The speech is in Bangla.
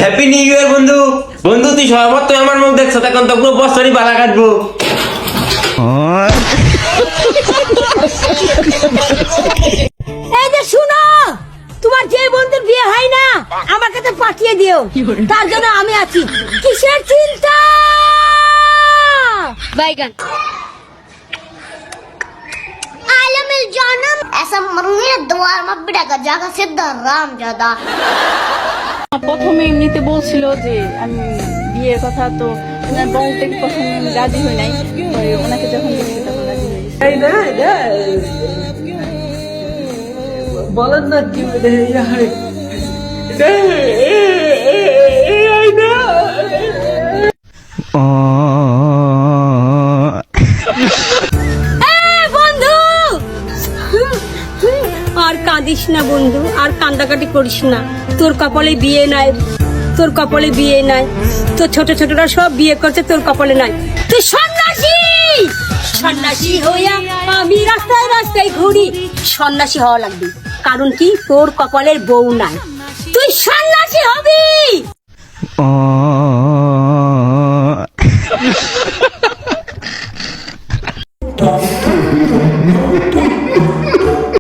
হ্যাপি নিউ ইয়ার বন্ধু। বন্ধু তুই সহমত তুই আমার মুখ দেখছ তখন তো পুরো বছরই বালা কাটবো। এই যে শুনো, তোমার যে বন্ধুর বিয়ে হয় না আমার কাছে পাঠিয়ে দিও, তার জন্য আমি আছি। কিসের চিন্তা? বাইগান आलमिल जानम ऐसा मरूंगी द्वार में बिड़ा का जागा सिद्धा राम ज्यादा। প্রথমে এমনিতে বলছিল যে আমি বিয়ের কথা, তো ওনার বউ থেকে প্রথমে আমি রাজি হই নাই, পরে ওনাকে যখন দেখছি তখন রাজি হয়ে গেছি। বলেন না কি বন্ধু, আর কাঁদিস না বন্ধু, আর কান্দাকাটি করিস না। তোর কপালে বিয়ে নাই, তোর কপালে বিয়ে নাই। তোর ছোট ছোটরা সব বিয়ে করছে, তোর কপালে নাই। তুই সন্ন্যাসী, সন্ন্যাসী হইয়া আমি রাস্তায় রাস্তায় ঘুরি। সন্ন্যাসী হওয়া লাগবে, কারণ কি তোর কপালের বউ নাই। তুই সন্ন্যাসী হবি।